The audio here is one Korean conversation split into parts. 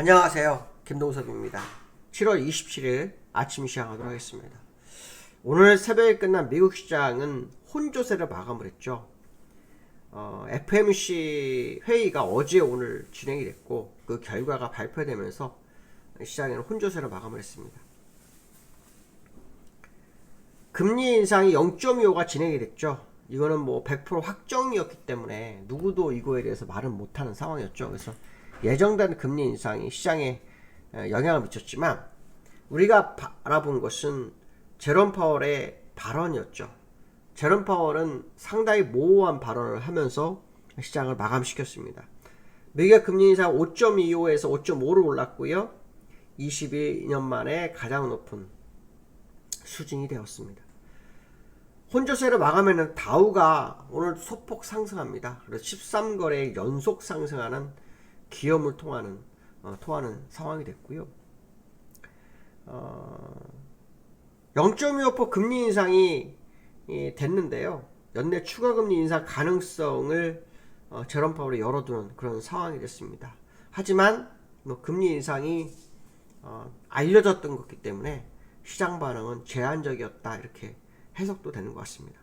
안녕하세요. 김동섭입니다. 7월 27일 아침 시작하도록 하겠습니다. 오늘 새벽에 끝난 미국 시장은 혼조세를 마감을 했죠. FMC 회의가 어제 오늘 진행이 됐고 그 결과가 발표되면서 시장에는 혼조세를 마감을 했습니다. 금리 인상이 0.25가 진행이 됐죠. 이거는 뭐 100% 확정이었기 때문에 누구도 이거에 대해서 말은 못하는 상황이었죠. 그래서 예정된 금리 인상이 시장에 영향을 미쳤지만 우리가 바라본 것은 제롬 파월의 발언이었죠. 제롬 파월은 상당히 모호한 발언을 하면서 시장을 마감시켰습니다. 미국의 금리 인상 5.25에서 5.5로 올랐고요. 22년 만에 가장 높은 수준이 되었습니다. 혼조세를 마감에는 다우가 오늘 소폭 상승합니다. 그래서 13거래 연속 상승하는 기염을 토하는 상황이 됐고요. 0.25% 금리 인상이 됐는데요. 연내 추가 금리 인상 가능성을 제롬 파월이 열어두는 그런 상황이 됐습니다. 하지만 금리 인상이 알려졌던 것이기 때문에 시장 반응은 제한적이었다 이렇게 해석도 되는 것 같습니다.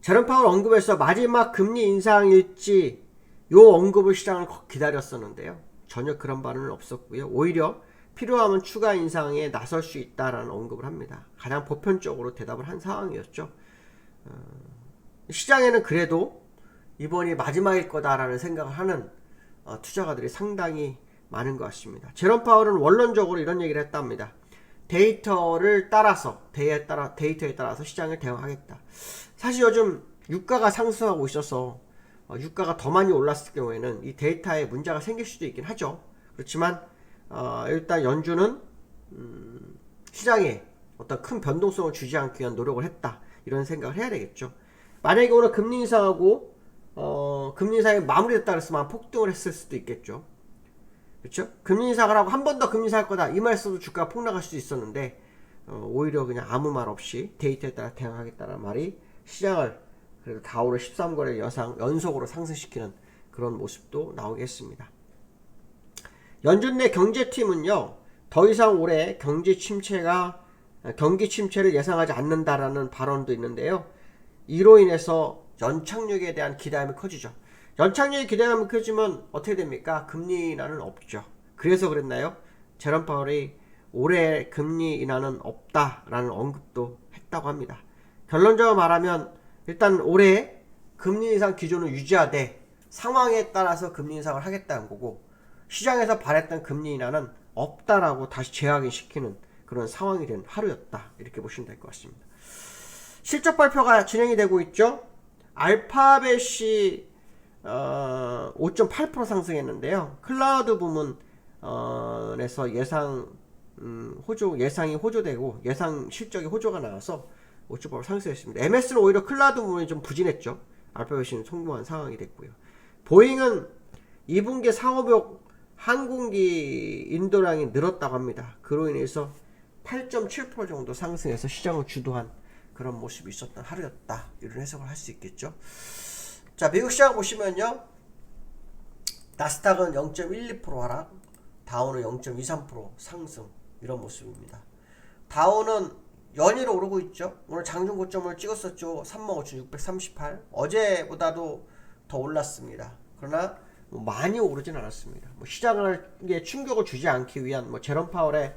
제롬 파월 언급에서 마지막 금리 인상일지 요 언급을 시장을 기다렸었는데요. 전혀 그런 발언은 없었고요. 오히려 필요하면 추가 인상에 나설 수 있다라는 언급을 합니다. 가장 보편적으로 대답을 한 상황이었죠. 시장에는 그래도 이번이 마지막일 거다라는 생각을 하는 투자가들이 상당히 많은 것 같습니다. 제롬 파월은 원론적으로 이런 얘기를 했답니다. 데이터에 따라서 시장을 대응하겠다. 사실 요즘 유가가 상승하고 있어서 유가가 더 많이 올랐을 경우에는 이 데이터에 문제가 생길 수도 있긴 하죠. 그렇지만 일단 연준은 시장에 어떤 큰 변동성을 주지 않기 위한 노력을 했다 이런 생각을 해야 되겠죠. 만약에 오늘 금리 인상하고 금리 인상이 마무리됐다 그랬으면 폭등을 했을 수도 있겠죠. 그렇죠? 금리 인상을 하고 한 번 더 금리 인상할 거다 이 말 써도 주가가 폭락할 수도 있었는데 오히려 그냥 아무 말 없이 데이터에 따라 대응하겠다는 말이 시장을 그래도 다우를 13거래 연속으로 상승시키는 그런 모습도 나오겠습니다. 연준 내 경제팀은요, 더 이상 올해 경기 침체를 예상하지 않는다라는 발언도 있는데요. 이로 인해서 연착륙에 대한 기대감이 커지죠. 연착륙의 기대감이 커지면 어떻게 됩니까? 금리 인하는 없죠. 그래서 그랬나요? 제롬 파월이 올해 금리 인하는 없다라는 언급도 했다고 합니다. 결론적으로 말하면 일단 올해 금리 인상 기조는 유지하되 상황에 따라서 금리 인상을 하겠다는 거고 시장에서 바랬던 금리 인하는 없다라고 다시 재확인시키는 그런 상황이 된 하루였다 이렇게 보시면 될 것 같습니다. 실적 발표가 진행이 되고 있죠. 알파벳이 5.8% 상승했는데요. 클라우드 부문에서 예상이 호조되고 예상 실적이 호조가 나와서 5.8% 상승했습니다. MS는 오히려 클라우드 부분이 좀 부진했죠. 알파벳이 성공한 상황이 됐고요. 보잉은 2분기 상업용 항공기 인도량이 늘었다고 합니다. 그로 인해서 8.7% 정도 상승해서 시장을 주도한 그런 모습이 있었던 하루였다. 이런 해석을 할 수 있겠죠. 자, 미국 시장 보시면요. 나스닥은 0.12% 하락, 다우는 0.23% 상승 이런 모습입니다. 다우는 연일 오르고 있죠. 오늘 장중 고점을 찍었었죠. 35,638. 어제보다도 더 올랐습니다. 그러나 많이 오르진 않았습니다. 시장에 충격을 주지 않기 위한 제롬 파월의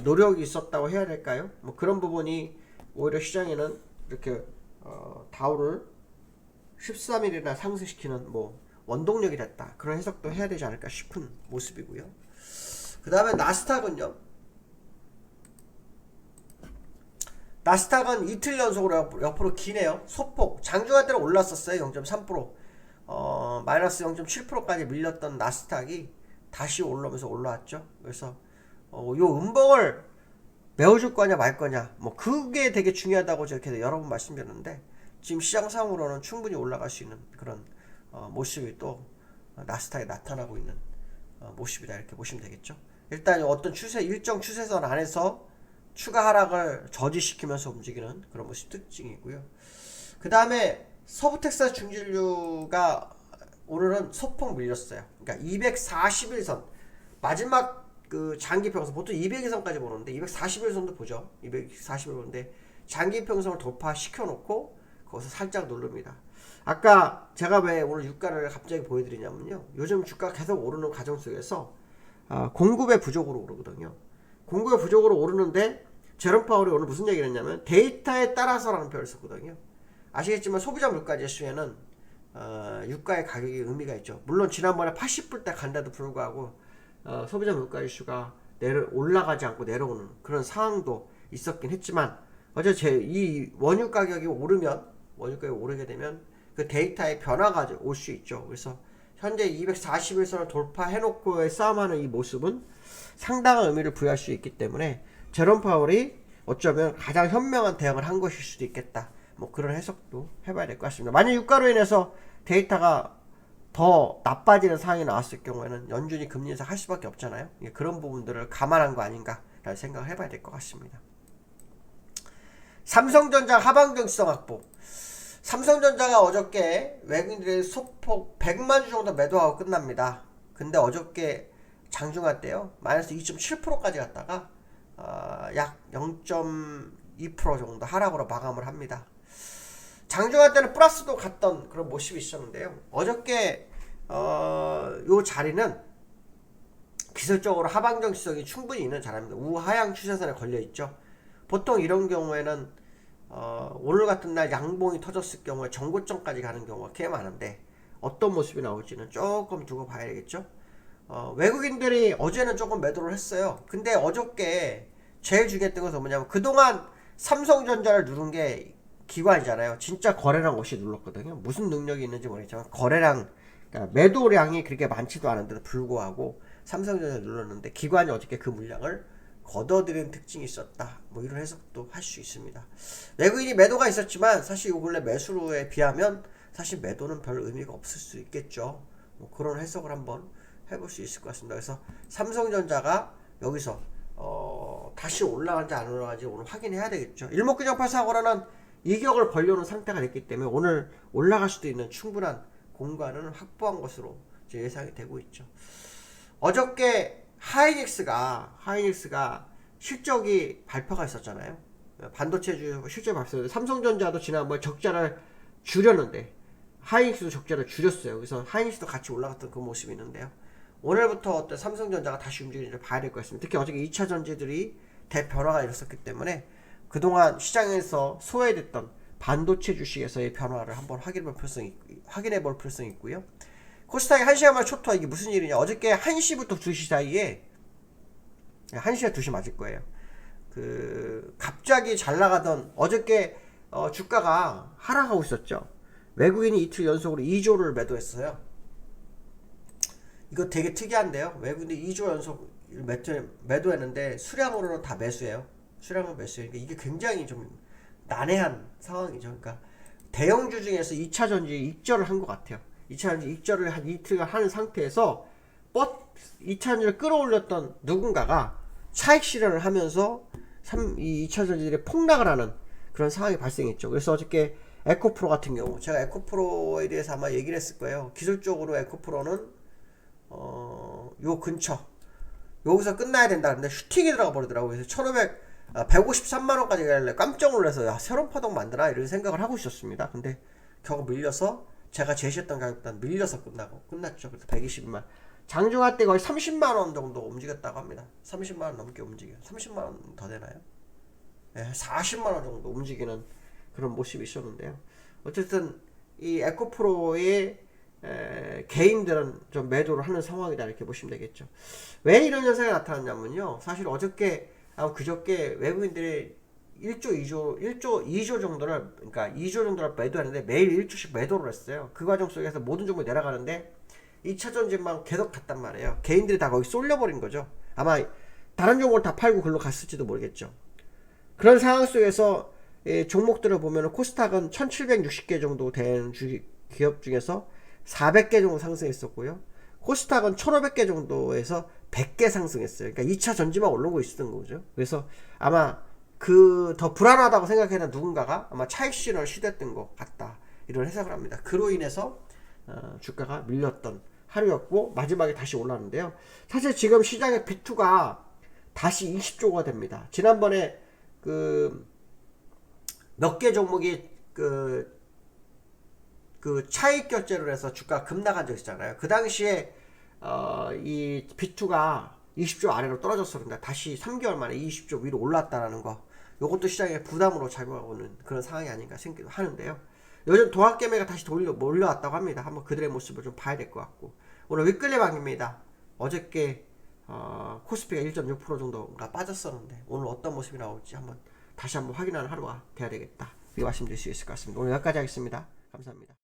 노력이 있었다고 해야 될까요? 그런 부분이 오히려 시장에는 이렇게 다우를 13일이나 상승시키는 원동력이 됐다. 그런 해석도 해야 되지 않을까 싶은 모습이고요. 그 다음에 나스닥은요. 나스닥은 이틀 연속으로 옆으로 기네요. 소폭 장중할 때는 올랐었어요. 0.3% 마이너스 0.7%까지 밀렸던 나스닥이 다시 올라오면서 올라왔죠. 그래서 요 음봉을 메워줄 거냐 말 거냐 그게 되게 중요하다고 제가 여러 번 말씀드렸는데 지금 시장 상으로는 충분히 올라갈 수 있는 그런 모습이 또 나스닥에 나타나고 있는 모습이다 이렇게 보시면 되겠죠. 일단 어떤 일정 추세선 안에서 추가 하락을 저지시키면서 움직이는 그런 모습 특징이고요. 그 다음에 서부 텍사스 중진류가 오늘은 소폭 밀렸어요. 그러니까 241선 마지막 그 장기평선 보통 200일선까지 보는데 241선도 보죠. 241 보는데 장기평선을 돌파시켜 놓고 거기서 살짝 누릅니다. 아까 제가 왜 오늘 유가를 갑자기 보여드리냐면요. 요즘 주가 계속 오르는 과정 속에서 공급의 부족으로 오르거든요. 공급의 부족으로 오르는데 제롬 파월이 오늘 무슨 얘기를 했냐면 데이터에 따라서라는 표현을 썼거든요. 아시겠지만 소비자 물가 지수에는 유가의 가격이 의미가 있죠. 물론 지난번에 80불대 간데도 불구하고 소비자 물가 지수가 올라가지 않고 내려오는 그런 상황도 있었긴 했지만 어제 이 원유 가격이 오르게 되면 그 데이터의 변화가 올 수 있죠. 그래서 현재 241선을 돌파해놓고의 싸움하는 이 모습은 상당한 의미를 부여할 수 있기 때문에 제롬 파월이 어쩌면 가장 현명한 대응을 한 것일 수도 있겠다. 뭐 그런 해석도 해봐야 될 것 같습니다. 만약 유가로 인해서 데이터가 더 나빠지는 상황이 나왔을 경우에는 연준이 금리 인상할 수밖에 없잖아요. 그런 부분들을 감안한 거 아닌가라는 생각을 해봐야 될 것 같습니다. 삼성전자 하방정지성 확보. 삼성전자가 어저께 외국인들의 소폭 100만 주 정도 매도하고 끝납니다. 근데 어저께 장중할 때요 마이너스 2.7%까지 갔다가 약 0.2% 정도 하락으로 마감을 합니다. 장중할 때는 플러스도 갔던 그런 모습이 있었는데요. 어저께 요 자리는 기술적으로 하방정지성이 충분히 있는 자리입니다. 우하향 추세선에 걸려 있죠. 보통 이런 경우에는 오늘 같은 날 양봉이 터졌을 경우에 정고점까지 가는 경우가 꽤 많은데 어떤 모습이 나올지는 조금 두고 봐야겠죠. 외국인들이 어제는 조금 매도를 했어요. 근데 어저께 제일 중요했던 것은 뭐냐면 그동안 삼성전자를 누른 게 기관이잖아요. 진짜 거래량 없이 눌렀거든요. 무슨 능력이 있는지 모르겠지만 거래량, 그러니까 매도량이 그렇게 많지도 않은데도 불구하고 삼성전자를 눌렀는데 기관이 어저께 그 물량을 걷어들이는 특징이 있었다. 뭐 이런 해석도 할 수 있습니다. 외국인이 매도가 있었지만 사실 요 근래 매수로에 비하면 사실 매도는 별 의미가 없을 수 있겠죠. 뭐 그런 해석을 한번 해볼 수 있을 것 같습니다. 그래서 삼성전자가 여기서 다시 올라가는지 안 올라가는지 오늘 확인해야 되겠죠. 일목균형파사고라는 이격을 벌려놓은 상태가 됐기 때문에 오늘 올라갈 수도 있는 충분한 공간을 확보한 것으로 예상이 되고 있죠. 어저께 하이닉스가 실적이 발표가 있었잖아요. 반도체주 실적 발표했는데 삼성전자도 지난번에 적자를 줄였는데 하이닉스도 적자를 줄였어요. 그래서 하이닉스도 같이 올라갔던 그 모습이 있는데요. 오늘부터 어떤 삼성전자가 다시 움직이는지 봐야 될 것 같습니다. 특히 어저께 2차 전지들이 대변화가 일었었기 때문에 그동안 시장에서 소외됐던 반도체 주식에서의 변화를 한번 확인해 볼 필요성이 있고요. 코스닥이 1시간 만에 초토화. 이게 무슨 일이냐. 어저께 1시부터 2시 사이에 1시에 2시 맞을 거예요. 갑자기 잘 나가던 어저께 주가가 하락하고 있었죠. 외국인이 이틀 연속으로 2조를 매도했어요. 이거 되게 특이한데요. 외국인이 2조 연속 매도했는데 수량으로는 다 매수해요. 수량은 매수해요. 그러니까 이게 굉장히 좀 난해한 상황이죠. 그러니까 대형주 중에서 2차 전지 익절을 한 것 같아요. 2차 전지 익절을 한 이틀간 하는 상태에서 2차 전지를 끌어올렸던 누군가가 차익 실현을 하면서 2차 전지들이 폭락을 하는 그런 상황이 발생했죠. 그래서 어저께 에코프로 같은 경우 제가 에코프로에 대해서 아마 얘기를 했을 거예요. 기술적으로 에코프로는 요 근처 여기서 끝나야 된다. 근데 슈팅이 들어가 버리더라고요. 그래서 153만원까지 가길래 깜짝 놀라서 야 새로운 파동 만드나 이런 생각을 하고 있었습니다. 근데 결국 밀려서 제가 제시했던 가격보다 밀려서 끝났죠. 그래서 120만 장중할 때 거의 30만원 정도 움직였다고 합니다. 30만원 넘게 움직여요. 30만원 더 되나요? 네, 40만원 정도 움직이는 그런 모습이 있었는데요. 어쨌든 이 에코프로의 개인들은 좀 매도를 하는 상황이다 이렇게 보시면 되겠죠. 왜 이런 현상이 나타났냐면요. 사실 어저께 그저께 외국인들이 2조 정도를, 그러니까 2조 정도를 매도했는데 매일 1조씩 매도를 했어요. 그 과정 속에서 모든 종목이 내려가는데 2차 전지만 계속 갔단 말이에요. 개인들이 다 거기 쏠려버린 거죠. 아마 다른 종목을 다 팔고 글로 갔을지도 모르겠죠. 그런 상황 속에서 종목들을 보면 코스닥은 1760개 정도 된 기업 중에서 400개 정도 상승했었고요. 코스닥은 1500개 정도에서 100개 상승했어요. 그러니까 2차 전지만 오르고 있었던 거죠. 그래서 아마 더 불안하다고 생각하는 누군가가 아마 차익 실현을 시도했던 것 같다. 이런 해석을 합니다. 그로 인해서 주가가 밀렸던 하루였고 마지막에 다시 올랐는데요. 사실 지금 시장의 B2가 다시 20조가 됩니다. 지난번에 그 몇 개 종목이 그 차익 결제를 해서 주가가 급락한 적 있잖아요. 그 당시에 이 B2가 20조 아래로 떨어졌었는데 다시 3개월 만에 20조 위로 올랐다라는 거, 요것도 시장에 부담으로 작용하고 있는 그런 상황이 아닌가 생기도 하는데요. 요즘 도학개미가 다시 몰려왔다고 합니다. 한번 그들의 모습을 좀 봐야 될 것 같고, 오늘 위클리 방입니다. 어저께 코스피가 1.6% 정도가 빠졌었는데 오늘 어떤 모습이 나올지 다시 한번 확인하는 하루가 돼야 되겠다, 이 말씀드릴 수 있을 것 같습니다. 오늘 여기까지 하겠습니다. 감사합니다.